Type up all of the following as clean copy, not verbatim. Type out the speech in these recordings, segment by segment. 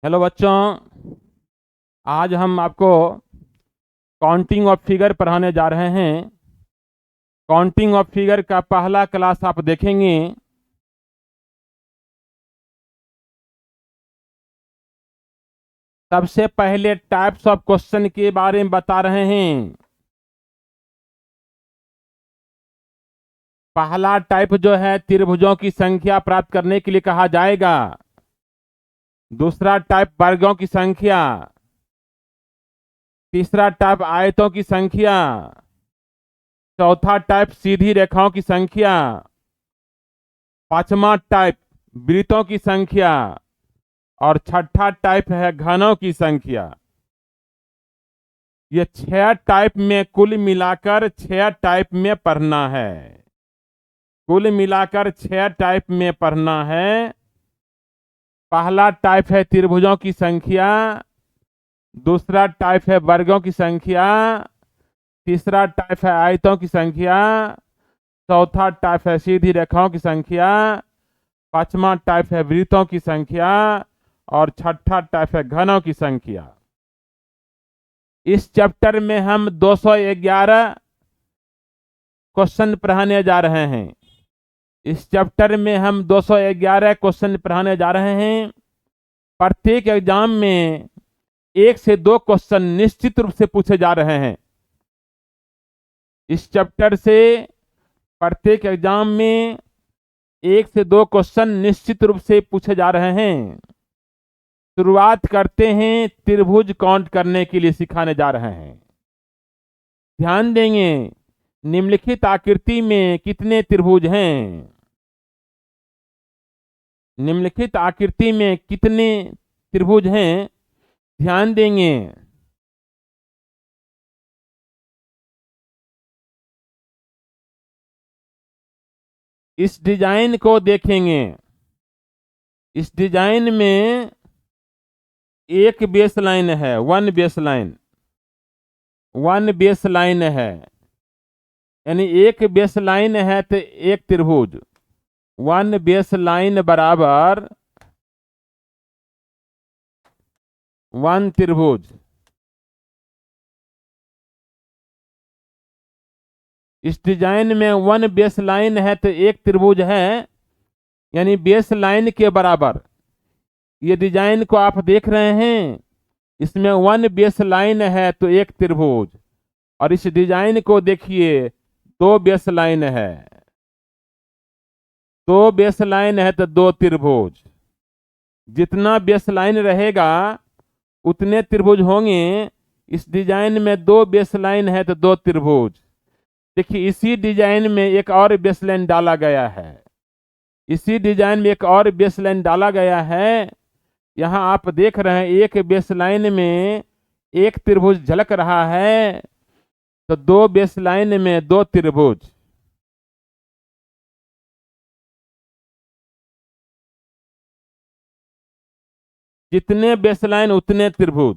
Hello बच्चों। आज हम आपको काउंटिंग ऑफ फिगर पढ़ाने जा रहे हैं। काउंटिंग ऑफ फिगर का पहला क्लास आप देखेंगे। सबसे पहले टाइप्स ऑफ क्वेश्चन के बारे में बता रहे हैं। पहला टाइप जो है त्रिभुजों की संख्या प्राप्त करने के लिए कहा जाएगा। दूसरा टाइप वर्गों की संख्या। तीसरा टाइप आयतों की संख्या। चौथा टाइप सीधी रेखाओं की संख्या। पांचवा टाइप वृत्तों की संख्या। और छठा टाइप है घनों की संख्या। ये 6 टाइप में कुल मिलाकर 6 टाइप में पढ़ना है। कुल मिलाकर 6 टाइप में पढ़ना है। पहला टाइप है त्रिभुजों की संख्या। दूसरा टाइप है वर्गों की संख्या। तीसरा टाइप है आयतों की संख्या। चौथा टाइप है सीधी रेखाओं की संख्या। पांचवा टाइप है वृत्तों की संख्या। और छठा टाइप है घनों की संख्या। इस चैप्टर में हम 211 क्वेश्चन पढ़ाने जा रहे हैं। इस चैप्टर में हम 211 क्वेश्चन पढ़ाने जा रहे हैं। प्रत्येक एग्जाम में 1 से 2 क्वेश्चन निश्चित रूप से पूछे जा रहे हैं। इस चैप्टर से प्रत्येक एग्जाम में 1 से 2 क्वेश्चन निश्चित रूप से पूछे जा रहे हैं। शुरुआत करते हैं त्रिभुज काउंट करने के लिए सिखाने जा रहे हैं। ध्यान देंगे, निम्नलिखित आकृति में कितने त्रिभुज हैं। निम्नलिखित आकृति में कितने त्रिभुज हैं, ध्यान देंगे। इस डिजाइन को देखेंगे। इस डिजाइन में एक बेस लाइन है, one base line. One base line है, यानी एक बेस लाइन है तो एक त्रिभुज। वन बेस लाइन बराबर वन त्रिभुज। इस डिजाइन में वन बेस लाइन है तो एक त्रिभुज है, यानी बेस लाइन के बराबर। ये डिजाइन को आप देख रहे हैं, इसमें वन बेस लाइन है तो एक त्रिभुज। और इस डिजाइन को देखिए, 2 बेस लाइन है। 2 बेस लाइन है तो 2 त्रिभुज। जितना बेस लाइन रहेगा उतने त्रिभुज होंगे। इस डिजाइन में 2 बेस लाइन है तो 2 त्रिभुज। देखिए, इसी डिजाइन में एक और बेस लाइन डाला गया है। इसी डिजाइन में एक और बेस लाइन डाला गया है। यहां आप देख रहे हैं एक बेस लाइन में एक त्रिभुज झलक रहा है, तो 2 बेस लाइन में 2 त्रिभुज। जितने बेस लाइन उतने त्रिभुज।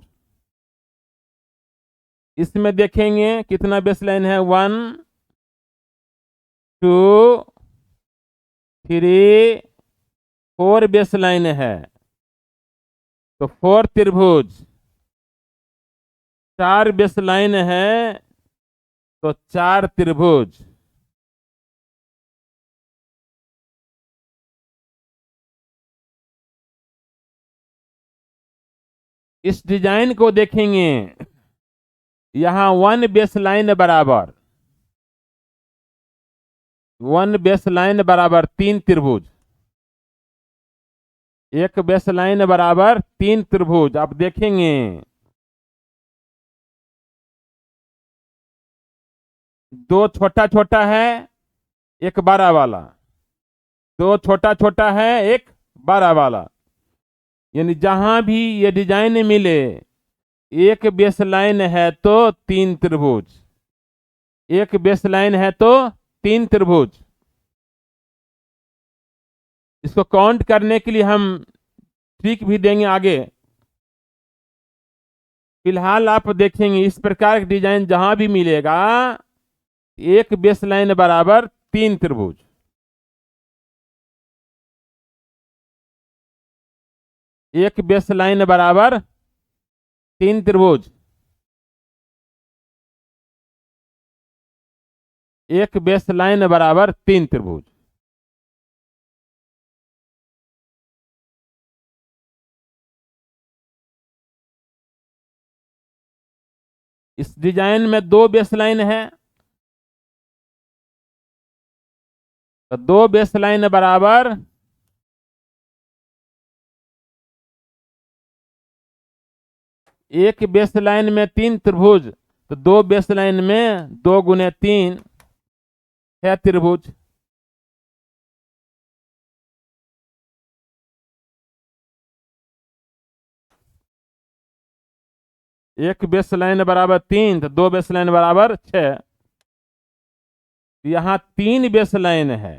इसमें देखेंगे कितना बेस लाइन है, 1 2 3 4 बेस लाइन है, तो 4 त्रिभुज। 4 बेस लाइन है तो 4 त्रिभुज। इस डिजाइन को देखेंगे, यहां वन बेस लाइन बराबर 3 त्रिभुज। एक बेस लाइन बराबर 3 त्रिभुज। आप देखेंगे दो छोटा छोटा है, एक बड़ा वाला। दो छोटा छोटा है, एक बड़ा वाला। यानी जहां भी ये डिजाइन मिले, एक बेस लाइन है तो 3 त्रिभुज। एक बेस लाइन है तो 3 त्रिभुज। इसको काउंट करने के लिए हम ट्रिक भी देंगे आगे। फिलहाल आप देखेंगे इस प्रकार का डिजाइन जहां भी मिलेगा, एक बेस लाइन बराबर 3 त्रिभुज। एक बेस लाइन बराबर 3 त्रिभुज, एक बेस लाइन बराबर 3 त्रिभुज। इस डिजाइन में 2 बेस लाइन है, तो 2 बेस लाइन बराबर एक बेस लाइन में 3 त्रिभुज, तो 2 बेस लाइन में 2 गुने 3 6 त्रिभुज। एक बेस लाइन बराबर 3, तो 2 बेस लाइन बराबर 6। यहां 3 बेस लाइन है,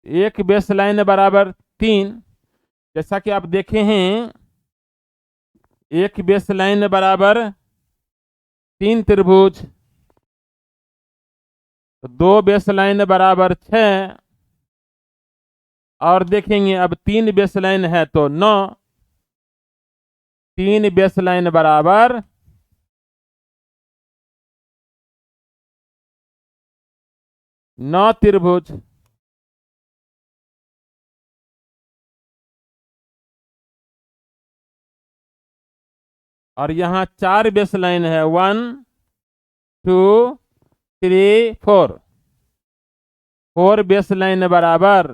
एक बेस लाइन बराबर 3। जैसा कि आप देखे हैं, एक बेस लाइन बराबर 3 त्रिभुज, तो 2 बेस लाइन बराबर 6, और देखेंगे अब 3 बेस लाइन है तो 9, 3 बेस लाइन बराबर 9 त्रिभुज। और यहां 4 बेस लाइन है, 1 2 3 4, 4 बेस लाइन बराबर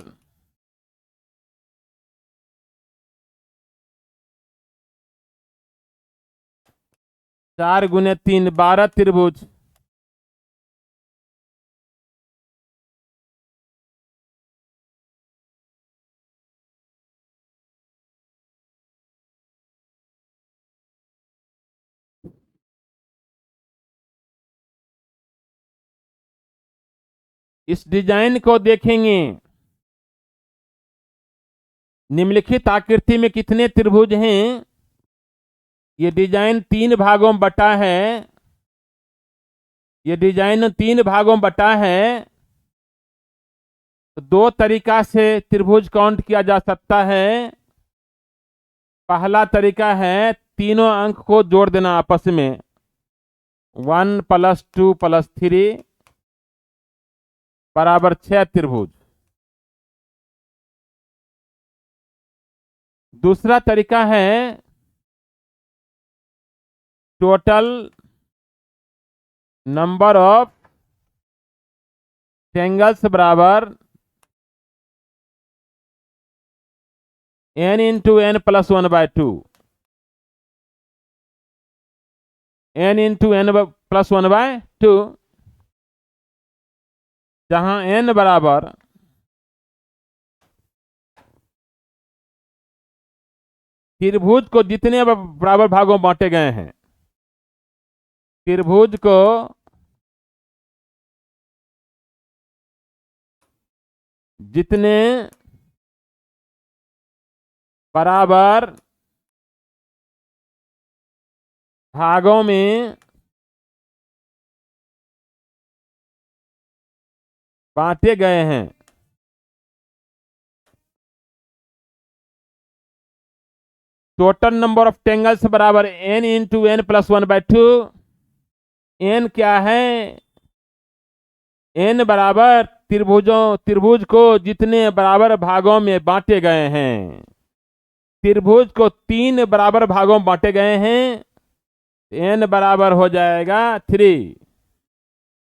4 गुने 3 12 त्रिभुज। इस डिजाइन को देखेंगे, निम्नलिखित आकृति में कितने त्रिभुज हैं। ये डिजाइन 3 भागों में बटा है, ये डिजाइन 3 भागों में बटा है। तो 2 तरीका से त्रिभुज काउंट किया जा सकता है। पहला तरीका है तीनों अंक को जोड़ देना आपस में, 1 + 2 + 3 बराबर 6 त्रिभुज। दूसरा तरीका है टोटल नंबर ऑफ ट्रायंगल्स बराबर n × n + 1/2, n × n + 1/2, जहां n बराबर त्रिभुज को जितने बराबर भागों में बांटे गए हैं, त्रिभुज को जितने बराबर भागों में बांटे गए हैं, टोटल नंबर ऑफ ट्रायंगल्स बराबर n × n + 1/2। n क्या है? n बराबर त्रिभुज को जितने बराबर भागों में बांटे गए हैं। त्रिभुज को 3 बराबर भागों में बांटे गए हैं, n बराबर हो जाएगा 3।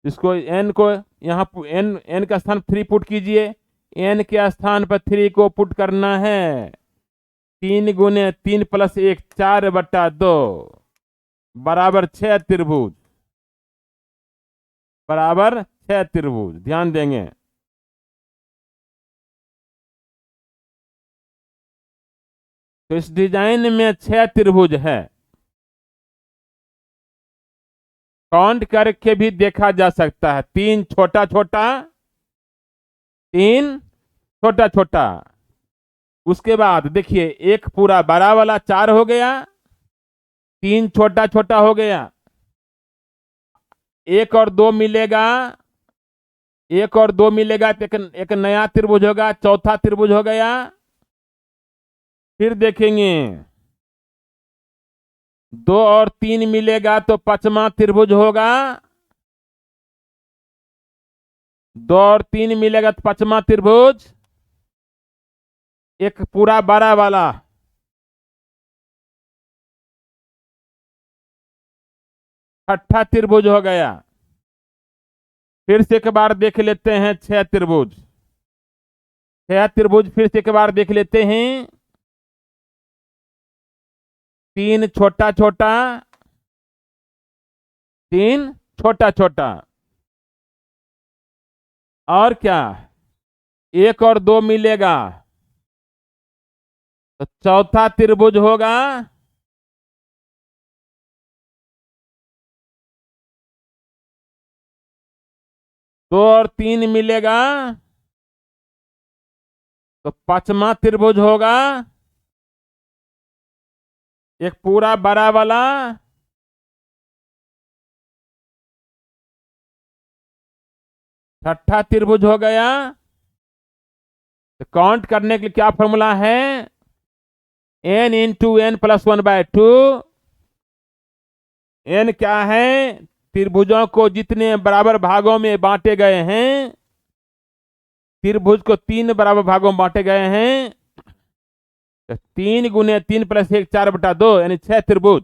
इसको n को यहाँ n का स्थान 3 पुट कीजिए, n के स्थान पर 3 को पुट करना है। 3 गुने 3 + 1 4/2 बराबर 6 त्रिभुज, बराबर 6 त्रिभुज। ध्यान देंगे, तो इस डिजाइन में 6 त्रिभुज है। काउंट करके भी देखा जा सकता है, 3 छोटा छोटा, 3 छोटा छोटा। उसके बाद देखिए, एक पूरा बड़ा वाला 4 हो गया, 3 छोटा छोटा हो गया, 1 और 2 मिलेगा एक और दो मिलेगा तो एक नया त्रिभुज होगा, चौथा त्रिभुज हो गया। फिर देखेंगे दो और तीन मिलेगा तो पांचवा त्रिभुज होगा। दो और तीन मिलेगा तो पांचवा त्रिभुज, एक पूरा बड़ा वाला, छठा त्रिभुज हो गया। फिर से एक बार देख लेते हैं छह त्रिभुज। छह त्रिभुज फिर से एक बार देख लेते हैं। तीन छोटा छोटा, तीन छोटा छोटा, और क्या, एक और दो मिलेगा तो चौथा त्रिभुज होगा। दो और तीन मिलेगा तो पांचवा त्रिभुज होगा, एक पूरा बड़ा वाला, छठा त्रिभुज हो गया। तो काउंट करने के लिए क्या फॉर्मूला है, n into n plus 1/2। n क्या है, त्रिभुजों को जितने बराबर भागों में बांटे गए हैं, त्रिभुज को तीन बराबर भागों में बांटे गए हैं, तो 3 × 3 + 1 4/2 यानी 6 त्रिभुज।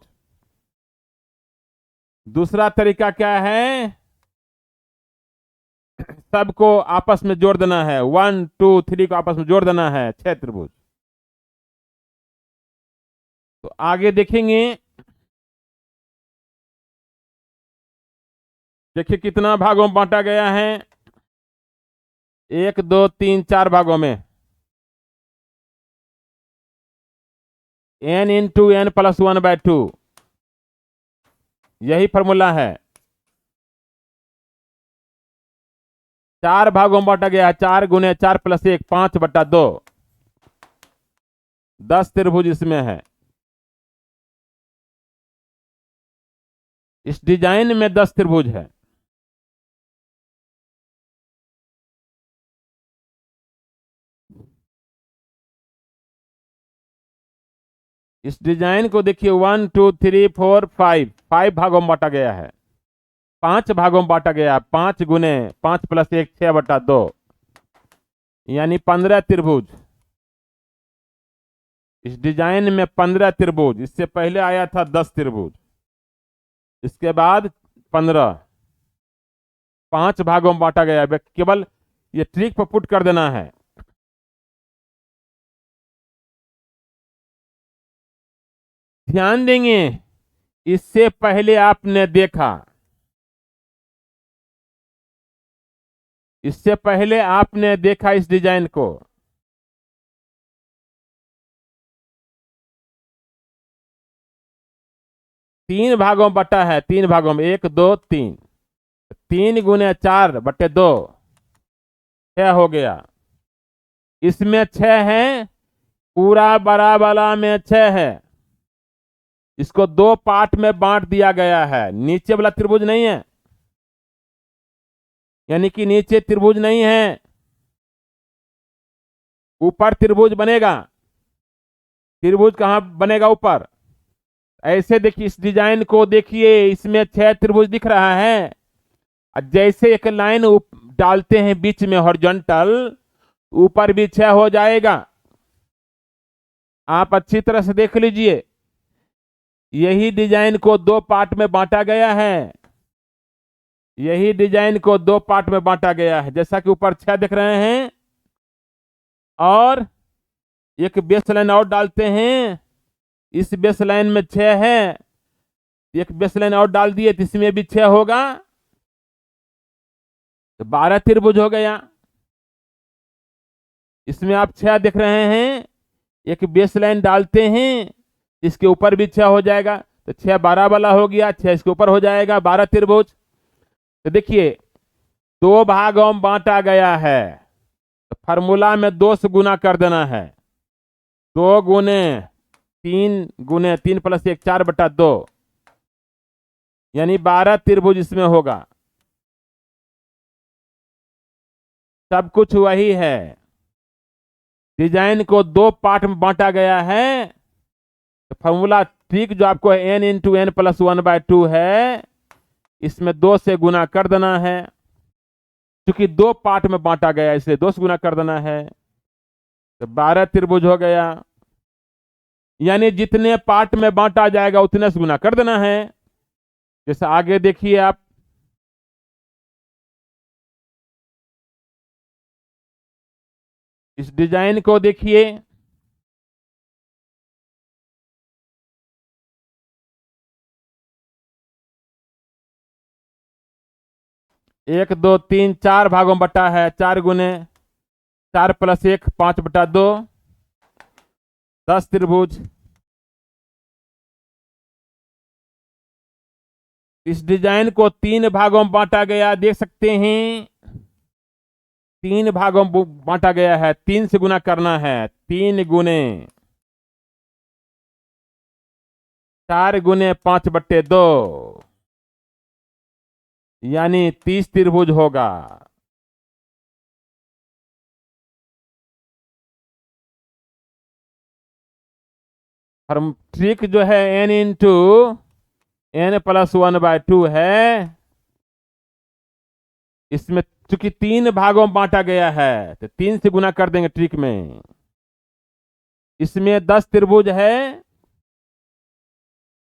दूसरा तरीका क्या है, सबको आपस में जोड़ देना है, 1 2 3 को आपस में जोड़ देना है, 6 त्रिभुज। तो आगे देखेंगे, देखिए कितना भागों में बांटा गया है, 1 2 3 4 भागों में। n इंटू एन प्लस 1/2 यही फॉर्मूला है। 4 भागों में बांटा गया है, 4 × 4 + 1 5/2, 10 त्रिभुज इसमें है। इस डिजाइन में 10 त्रिभुज है। इस डिजाइन को देखिए, 1 2 3 4 5 5 भागों में बांटा गया है, 5 भागों में बांटा गया है, 5 × 5 + 1 6/2 यानी 15 त्रिभुज। इस डिजाइन में 15 त्रिभुज, इससे पहले आया था 10 त्रिभुज, इसके बाद 15, 5 भागों में बांटा गया है। केवल ये ट्रिक पर पुट कर देना है। ध्यान देंगे, इससे पहले आपने देखा, इससे पहले आपने देखा इस डिजाइन को, तीन भागों में बटा है, 3 भागों में, 1 2 3, 3 × 4/2 6 हो गया। इसमें 6 है, पूरा बड़ा वाला में 6 है। इसको दो पार्ट में बांट दिया गया है, नीचे वाला त्रिभुज नहीं है, यानी कि नीचे त्रिभुज नहीं है, ऊपर त्रिभुज बनेगा। त्रिभुज कहां बनेगा, ऊपर। ऐसे देखिए, इस डिजाइन को देखिए, इसमें 6 त्रिभुज दिख रहा है। जैसे एक लाइन डालते हैं बीच में हॉरिजॉन्टल, ऊपर भी 6 हो जाएगा। आप अच्छी तरह से देख लीजिए, यही डिजाइन को दो पार्ट में बांटा गया है, यही डिजाइन को दो पार्ट में बांटा गया है, जैसा कि ऊपर 6 देख रहे हैं। और एक बेस लाइन और डालते हैं, इस बेस लाइन में 6 है, एक बेस लाइन और डाल दिए तो इसमें भी 6 होगा, तो 12 त्रिभुज हो गया। इसमें आप 6 देख रहे हैं, एक बेस लाइन डालते हैं, इसके ऊपर भी 6 हो जाएगा, तो 6 12 वाला हो गया, 6 इसके ऊपर हो जाएगा, 12 त्रिभुज। तो देखिए, दो भागों में बांटा गया है, तो फार्मूला में 2 से गुना कर देना है, 2 × 3 × 3 + 1 4/2 यानी 12 त्रिभुज इसमें होगा। सब कुछ वही है। डिजाइन को दो पार्ट में बांटा गया है, तो फॉर्मूला ट्रिक जो आपको n×n+1/2 है, इसमें 2 से गुना कर देना है। क्योंकि दो पार्ट में बांटा गया है इसलिए 2 से गुना कर देना है, तो 12 त्रिभुज हो गया। यानी जितने पार्ट में बांटा जाएगा उतने से गुना कर देना है। जैसे आगे देखिए आप, इस डिजाइन को देखिए। एक दो तीन चार भागों में बटा है, 4 गुने 4 + 1 5/2, 10 त्रिभुज। इस डिजाइन को 3 भागों में बांटा गया, देख सकते हैं 3 भागों में बांटा गया है। 3 से गुना करना है, 3 गुने 4 गुने 5/2, यानी 30 त्रिभुज होगा। ट्रिक जो है n×n+1/2 है। इसमें चूंकि 3 भागों में बांटा गया है तो 3 से गुना कर देंगे ट्रिक में। इसमें 10 त्रिभुज है।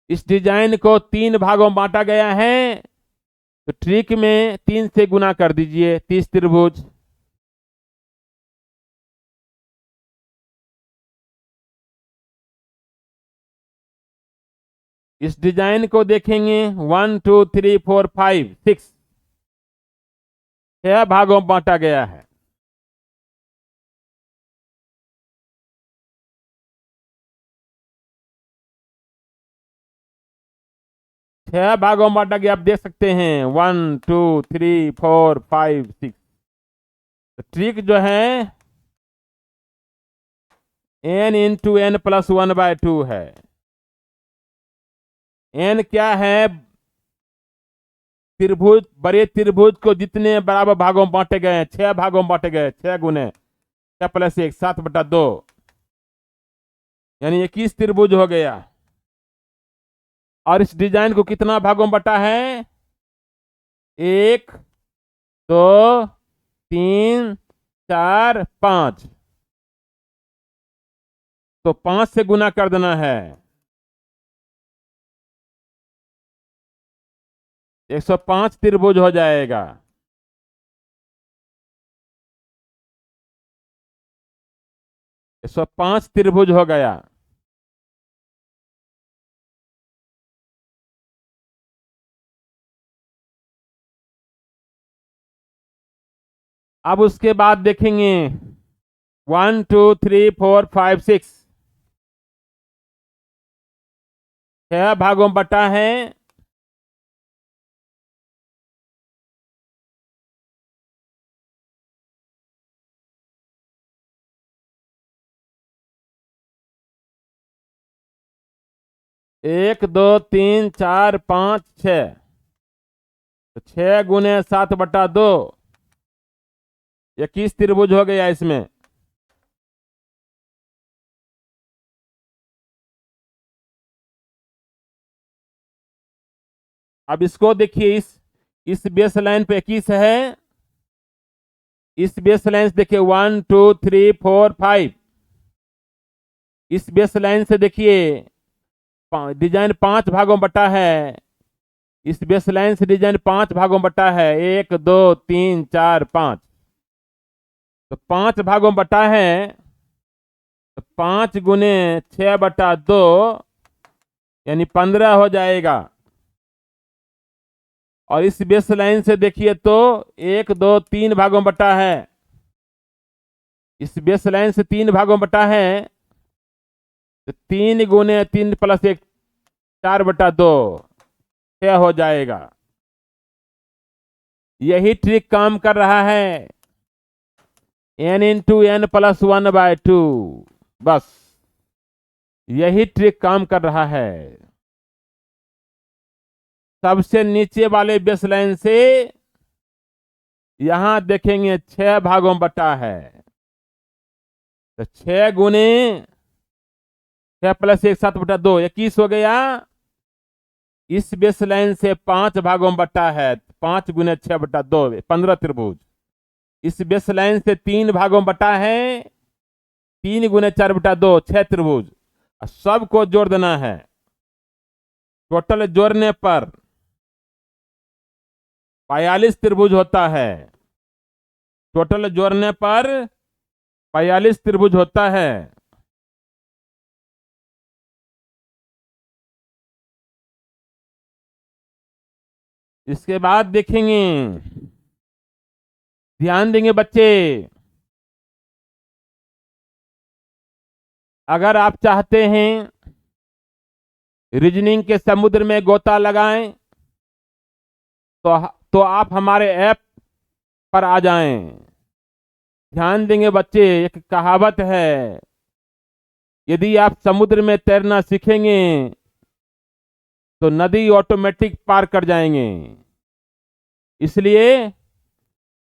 इस डिजाइन को 3 भागों में बांटा गया है, तो ट्रिक में 3 से गुना कर दीजिए, 30 त्रिभुज। इस डिजाइन को देखेंगे 1 2 3 4 5 6, 6 भागों में बांटा गया है। छह भागों में बांटा गया, आप देख सकते हैं 1 2 3 4 5 6। तो ट्रिक जो है n×n+1/2 है। n क्या है? त्रिभुज, बड़े त्रिभुज को जितने बराबर भागों में बांटे गए हैं, 6 भागों में बांटे गए, 6 गुने 6 + 1 7/2, यानी 21 त्रिभुज हो गया। और इस डिजाइन को कितना भागों में बटा है? 1 2 3 4 5, तो 5 से गुना कर देना है। 105 त्रिभुज हो जाएगा। 105 त्रिभुज हो गया। अब उसके बाद देखेंगे 1 2 3 4 5 6, 6 भागों में बटा है। एक दो तीन चार पाँच 6, तो 6 गुने 7/2, 21 त्रिभुज हो गया इसमें। अब इसको देखिए, इस बेस लाइन पे 21 है। इस बेस लाइन से देखिए 1 2 3 4 5, इस बेस लाइन से देखिए डिजाइन 5 भागों में बटा है। इस बेस लाइन से डिजाइन 5 भागों में बटा है, 1 2 3 4 5, तो 5 भागों में बटा है। तो 5 गुने 6/2, यानी 15 हो जाएगा। और इस बेस लाइन से देखिए तो 1 2 3 भागों में बटा है। इस बेस लाइन से 3 भागों में बटा है, तो 3 गुने 3 + 1 4/2, 6 हो जाएगा। यही ट्रिक काम कर रहा है, n×n+1/2। बस यही ट्रिक काम कर रहा है। सबसे नीचे वाले बेस लाइन से यहां देखेंगे 6 भागों में बटा है, तो 6 गुने 6 प्लस 1 7/2 21 हो गया। इस बेस लाइन से 5 भागों में बटा है, 5 गुने 6/2 15 त्रिभुज। इस बेस लाइन से 3 भागों में बटा है, 3 गुने 4/2 6 त्रिभुज। सबको जोड़ देना है। टोटल जोड़ने पर 42 त्रिभुज होता है। टोटल जोड़ने पर 42 त्रिभुज होता है। इसके बाद देखेंगे, ध्यान देंगे बच्चे, अगर आप चाहते हैं रीजनिंग के समुद्र में गोता लगाएं तो आप हमारे ऐप पर आ जाएं। ध्यान देंगे बच्चे, एक कहावत है, यदि आप समुद्र में तैरना सीखेंगे तो नदी ऑटोमेटिक पार कर जाएंगे। इसलिए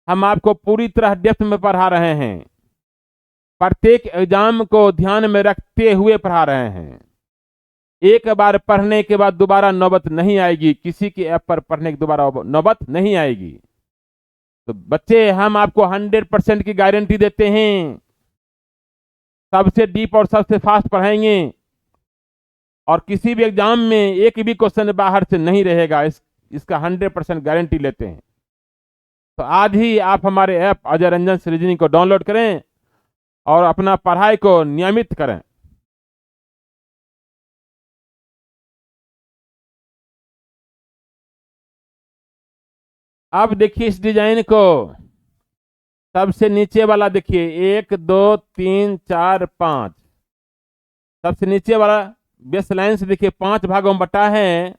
हम आपको पूरी तरह डेप्थ में पढ़ा रहे हैं, प्रत्येक एग्जाम को ध्यान में रखते हुए पढ़ा रहे हैं। एक बार पढ़ने के बाद दोबारा नौबत नहीं आएगी, किसी के ऐप पर पढ़ने की दोबारा नौबत नहीं आएगी। तो बच्चे, हम आपको 100% की गारंटी देते हैं, सबसे डीप और सबसे फास्ट पढ़ाएंगे, और किसी भी एग्जाम में एक भी क्वेश्चन बाहर से नहीं रहेगा, इसका 100% गारंटी लेते हैं। तो आज ही आप हमारे ऐप अजय रंजन से रीजनिंग को डाउनलोड करें और अपना पढ़ाई को नियमित करें। अब देखिए इस डिजाइन को, सबसे नीचे वाला देखिए 1 2 3 4 5, सबसे नीचे वाला बेस लाइन से देखिए 5 भागों में बटा है,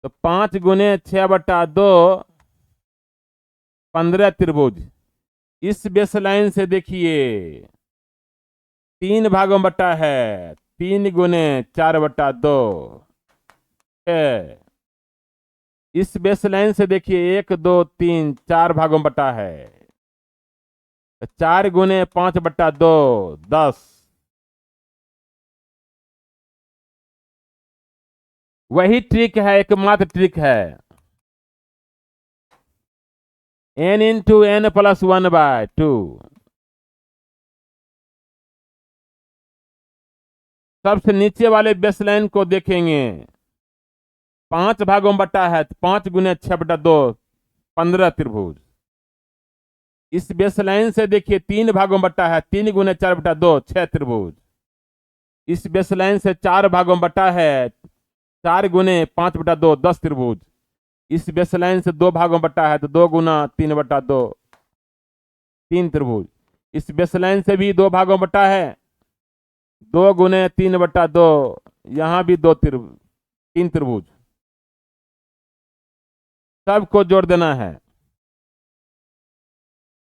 तो 5 गुने 6/2 15 त्रिभुज। इस बेस लाइन से देखिए 3 भागों में बटा है, 3 गुने 4/2 है। इस बेस लाइन से देखिए 1 2 3 4 भागों में बटा है, 4 गुने 5/2 10। वही ट्रिक है, एकमात्र ट्रिक है, n×n+1/2। सबसे नीचे वाले बेस लाइन को देखेंगे, 5 भागों में बटा है, 5 गुने 6/2 15 त्रिभुज। इस बेस लाइन से देखिए 3 भागों में बटा है, 3 गुने 4/2 6 त्रिभुज। इस बेस लाइन से 4 भागों में बटा है, 4 गुने 5/2 10 त्रिभुज। इस बेस लाइन से 2 भागों में बटा है, तो 2 गुना 3/2 3 त्रिभुज। इस बेस लाइन से भी 2 भागों में बटा है, 2 गुने 3/2, यहां भी 3 त्रिभुज। सबको जोड़ देना है।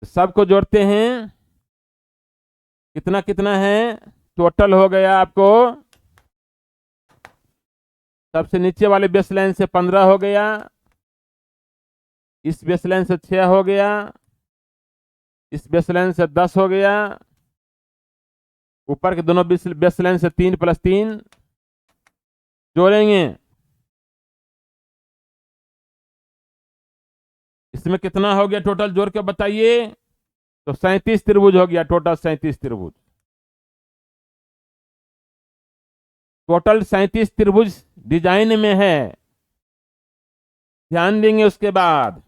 सबको जोड़ते हैं, कितना कितना है, टोटल हो गया आपको, सबसे नीचे वाले बेस लाइन से 15 हो गया, इस बेस लाइन से 6 हो गया, इस बेस लाइन से 10 हो गया, ऊपर के दोनों बेस लाइन से 3 + 3 जोड़ेंगे, इसमें कितना हो गया टोटल, जोड़ के बताइए। तो 37 त्रिभुज हो गया, टोटल 37 त्रिभुज। टोटल 37 त्रिभुज डिजाइन में है। ध्यान देंगे, उसके बाद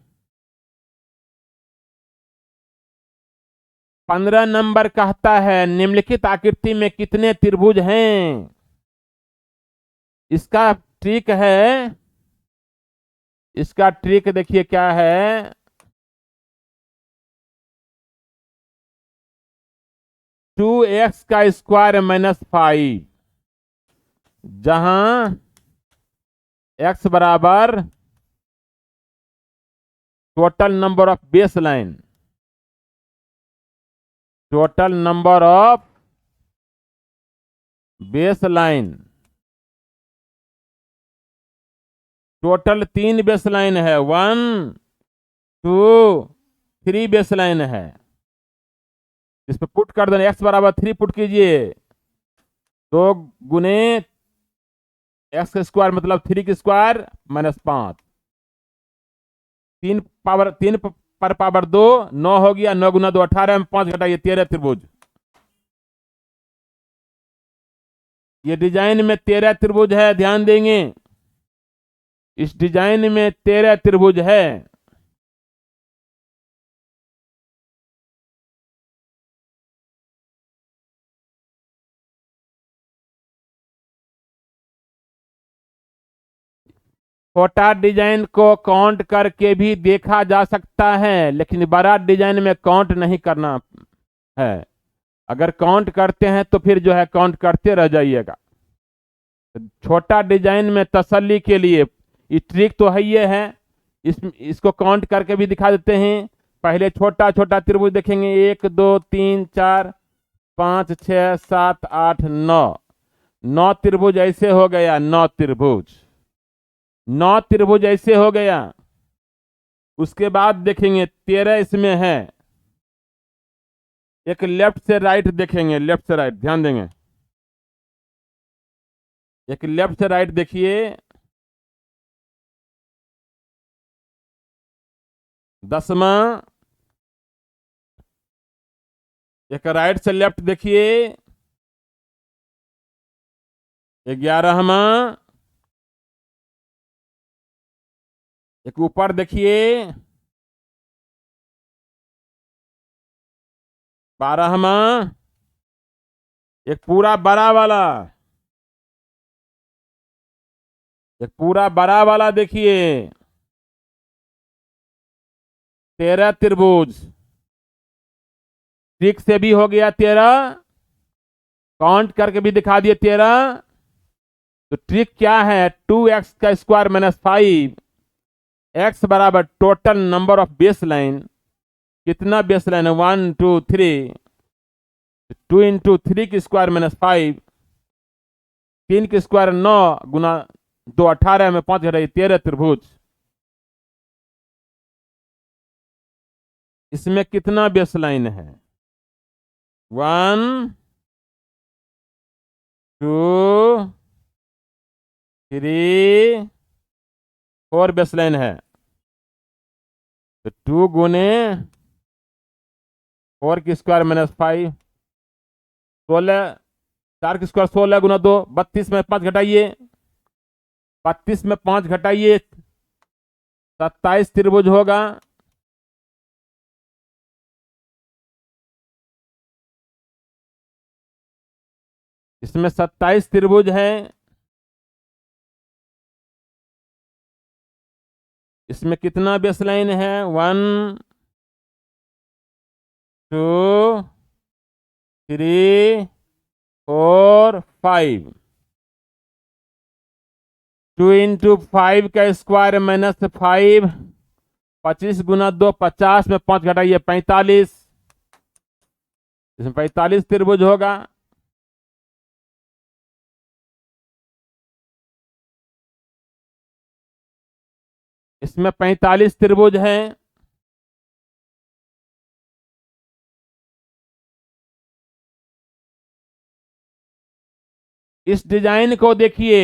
15 नंबर कहता है निम्नलिखित आकृति में कितने त्रिभुज हैं। इसका ट्रिक है, इसका ट्रिक देखिए क्या है, 2x² - 5, जहां x बराबर total number of base line, total number of base line, total 3 base line है, 1 2 3 बेस लाइन है, इस पे पुट कर देना, x बराबर 3 पुट कीजिए, 2 × x का स्क्वायर मतलब 3 की स्क्वायर -5, 3 पर पावर 2, 9 हो गया, 9 × 2 18 में 5 घटाइए 13 त्रिभुज। ये डिजाइन में 13 त्रिभुज है, ध्यान देंगे, इस डिजाइन में 13 त्रिभुज है। छोटा डिजाइन को काउंट करके भी देखा जा सकता है, लेकिन बड़ा डिजाइन में काउंट नहीं करना है। अगर काउंट करते हैं तो फिर जो है काउंट करते रह जाइएगा। छोटा डिजाइन में तसल्ली के लिए ये ट्रिक तो है, ये है, इसको काउंट करके भी दिखा देते हैं। पहले छोटा छोटा त्रिभुज देखेंगे, 1 2 3 4 5 6 7 8 9, 9 त्रिभुज ऐसे हो गया, 9 त्रिभुज, 9 त्रिभुज ऐसे हो गया। उसके बाद देखेंगे 13 इसमें है, एक लेफ्ट से राइट देखेंगे, लेफ्ट से राइट ध्यान देंगे, एक लेफ्ट से राइट देखिए, 10वां, एक राइट से लेफ्ट देखिए, 11वां, एक ऊपर देखिए, 12वां, एक पूरा बड़ा वाला, एक पूरा बड़ा वाला देखिए, 13 त्रिभुज, ट्रिक से भी हो गया 13, काउंट करके भी दिखा दिए 13। तो ट्रिक क्या है, 2x का स्क्वायर -5, x बराबर total number of base line, कितना बेस लाइन है 1 2 3, 2 × 3 की स्क्वायर -5, 3 की स्क्वायर 9 × 2 18 में 5 घटाइए 13 त्रिभुज। इसमें कितना बेस लाइन है, 1 2 3 4 बेस लाइन है। तो 2 × 4 की स्क्वायर -5, 16, 4 की स्क्वायर 16 × 2 32 में 5 घटाइए, 32 में 5 घटाइए 27 त्रिभुज होगा। इसमें 27 त्रिभुज है। इसमें कितना बेस लाइन है, 1 2 3 4 5, 2 × 5 का स्क्वायर -5, 25 × 2 50 में 5 घटाइए 45, इसमें 45 त्रिभुज होगा। इसमें 45 त्रिभुज है। इस डिजाइन को देखिए,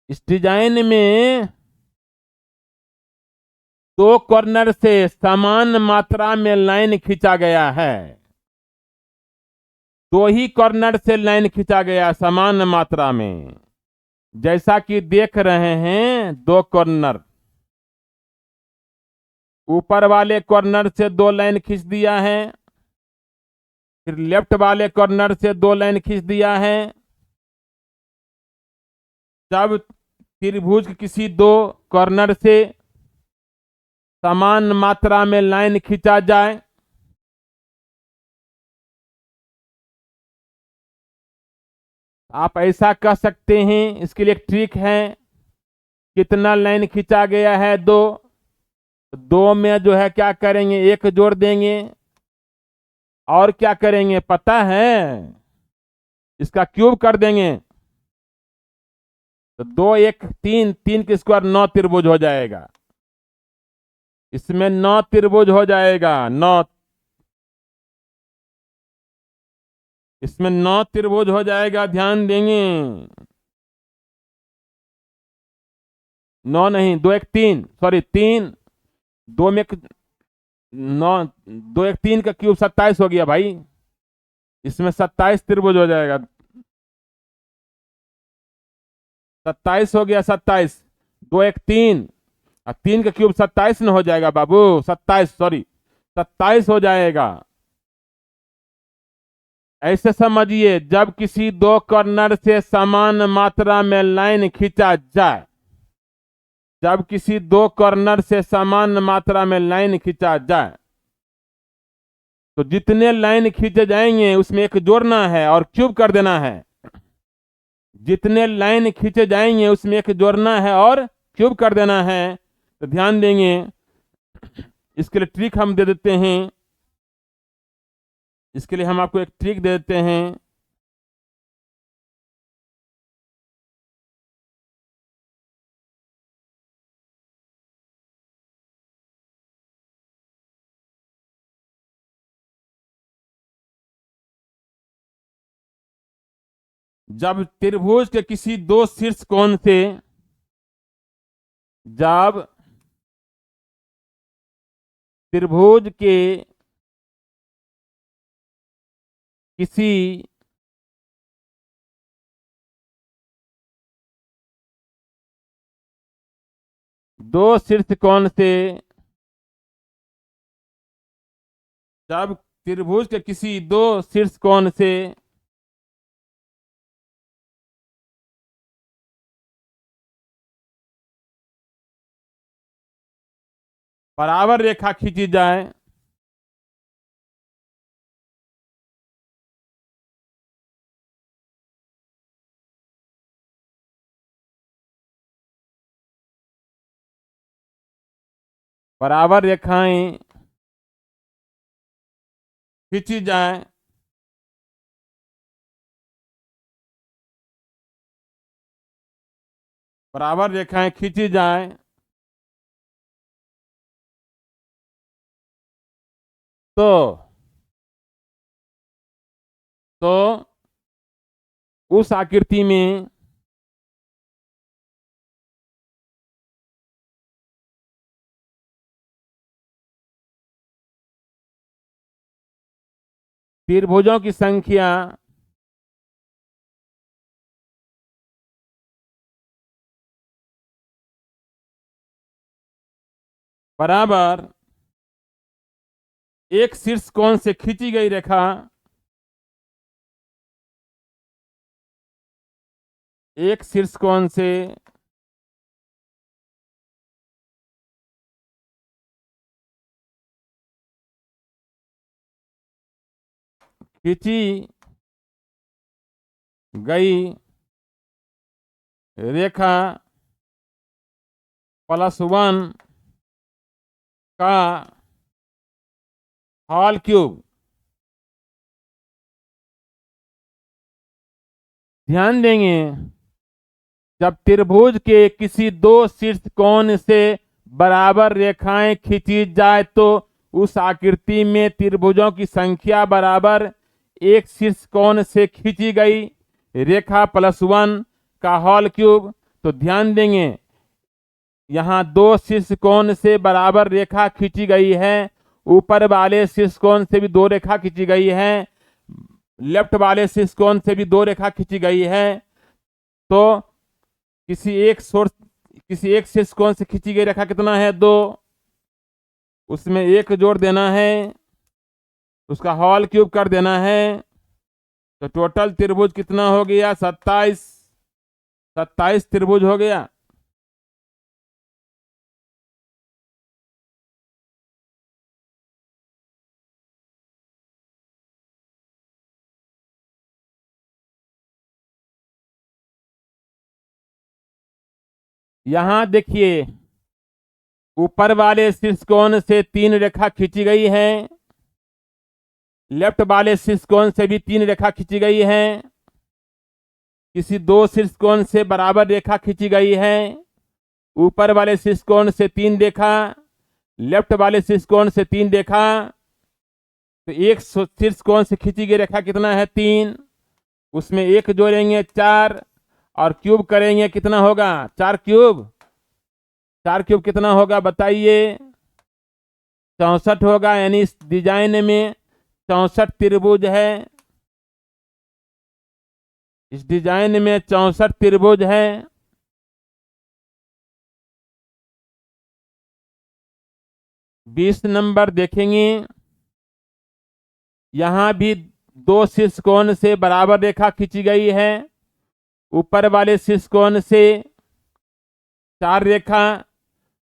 इस डिजाइन में 2 कॉर्नर से समान मात्रा में लाइन खींचा गया है, 2 ही कॉर्नर से लाइन खींचा गया समान मात्रा में, जैसा कि देख रहे हैं 2 कॉर्नर, ऊपर वाले कॉर्नर से 2 लाइन खींच दिया है, फिर लेफ्ट वाले कॉर्नर से 2 लाइन खींच दिया है। जब त्रिभुज किसी 2 कॉर्नर से समान मात्रा में लाइन खींचा जाए, आप ऐसा कह सकते हैं, इसके लिए एक ट्रिक है। कितना लाइन खींचा गया है, 2 में जो है क्या करेंगे, 1 जोड़ देंगे, और क्या करेंगे पता है, इसका क्यूब कर देंगे, तो 2 1 3, 3 के स्क्वायर 9 त्रिभुज हो जाएगा। इसमें 9 त्रिभुज हो जाएगा, 9, इसमें 9 त्रिभुज हो जाएगा, ध्यान देंगे। 9 नहीं, 2 1 3, सॉरी 3, 2 में 9, 2 1 3 का क्यूब 27 हो गया भाई। इसमें 27 त्रिभुज हो जाएगा, 27 हो गया, 27, 2 1 3 और 3 का क्यूब 27 न हो जाएगा बाबू, 27, सॉरी 27 हो जाएगा। ऐसे समझिए, जब किसी दो कॉर्नर से समान मात्रा में लाइन खींचा जाए, जब किसी दो कॉर्नर से समान मात्रा में लाइन खींचा जाए, तो जितने लाइन खींचे जाएंगे उसमें एक जोड़ना है और क्यूब कर देना है। जितने लाइन खींचे जाएंगे उसमें एक जोड़ना है और क्यूब कर देना है। तो ध्यान देंगे, इसके लिए ट्रिक हम दे देते हैं, इसके लिए हम आपको एक ट्रिक दे देते हैं। जब त्रिभुज के किसी दो शीर्ष कोण से, जब त्रिभुज के किसी दो शीर्ष कोण से, जब त्रिभुज के किसी दो शीर्ष कोण से बराबर रेखा खींची जाए, बराबर रेखाएं खींची जाए, बराबर रेखाएं खींची जाए, तो उस आकृति में त्रिभुजों की संख्या बराबर एक शीर्ष कोण से खींची गई रेखा, एक शीर्ष कोण से खींची गई रेखा +1 का हॉल क्यूब। ध्यान देंगे, जब त्रिभुज के किसी दो शीर्ष कोण से बराबर रेखाएं खींची जाए तो उस आकृति में त्रिभुजों की संख्या बराबर एक शीर्ष कोण से खींची गई रेखा +1 का हॉल क्यूब। तो ध्यान देंगे, यहां दो शीर्ष कोण से बराबर रेखा खींची गई है, ऊपर वाले शीर्ष कोण से भी दो रेखा खींची गई है, लेफ्ट वाले शीर्ष कोण से भी दो रेखा खींची गई है। तो किसी एक शीर्ष कोण से खींची गई रेखा कितना है, 2, उसमें एक जोड़ देना है, उसका हॉल क्यूब कर देना है। तो टोटल त्रिभुज कितना हो गया, 27, 27 त्रिभुज हो गया। यहां देखिए, ऊपर वाले शीर्ष कोण से 3 रेखा खींची गई है, लेफ्ट वाले शीर्ष कोण से भी 3 रेखा खींची गई है। किसी दो शीर्षकोण से बराबर रेखा खींची गई है। ऊपर वाले शीर्षकोण से 3 रेखा, लेफ्ट वाले शीर्षकोण से 3 रेखा। तो एक शीर्षकोण से खींची गई रेखा कितना है 3, उसमें 1 जोड़ेंगे 4 और क्यूब करेंगे कितना होगा 4 क्यूब। 4 क्यूब कितना होगा बताइए, 64 होगा। यानी इस डिजाइन में 64 त्रिभुज है। इस डिजाइन में 64 त्रिभुज है। बीस नंबर देखेंगे, यहां भी दो शीर्षकोण से बराबर रेखा खींची गई है। ऊपर वाले शीर्षकोण से 4 रेखा,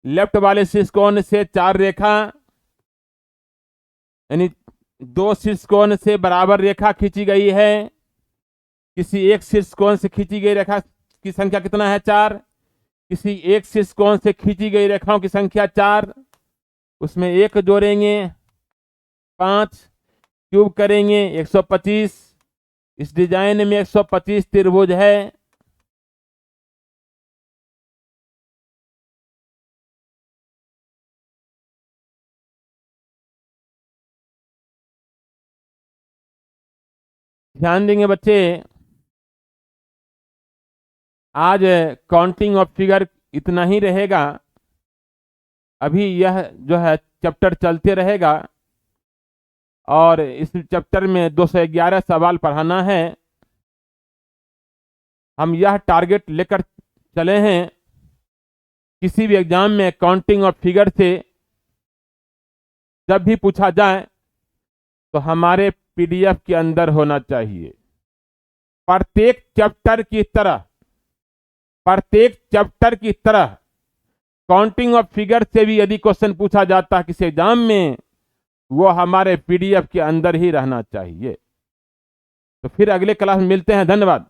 लेफ्ट वाले शीर्षकोण से 4 रेखा। यानी दो शीर्षकोण से बराबर रेखा खींची गई है। किसी एक शीर्षकोण से खींची गई रेखा की संख्या कितना है 4। किसी एक शीर्षकोण से खींची गई रेखाओं की संख्या 4, उसमें 1 जोड़ेंगे 5, क्यूब करेंगे 125। इस डिजाइन में 125 त्रिभुज है। ध्यान देंगे बच्चे, आज काउंटिंग ऑफ फिगर इतना ही रहेगा। अभी यह जो है चैप्टर चलते रहेगा और इस चैप्टर में 211 सवाल पढ़ाना है। हम यह टारगेट लेकर चले हैं, किसी भी एग्जाम में काउंटिंग ऑफ फिगर से जब भी पूछा जाए तो हमारे पीडीएफ के अंदर होना चाहिए। प्रत्येक चैप्टर की तरह काउंटिंग ऑफ फिगर से भी यदि क्वेश्चन पूछा जाता है किसी एग्जाम में, वो हमारे पीडीएफ के अंदर ही रहना चाहिए। तो फिर अगले क्लास में मिलते हैं। धन्यवाद।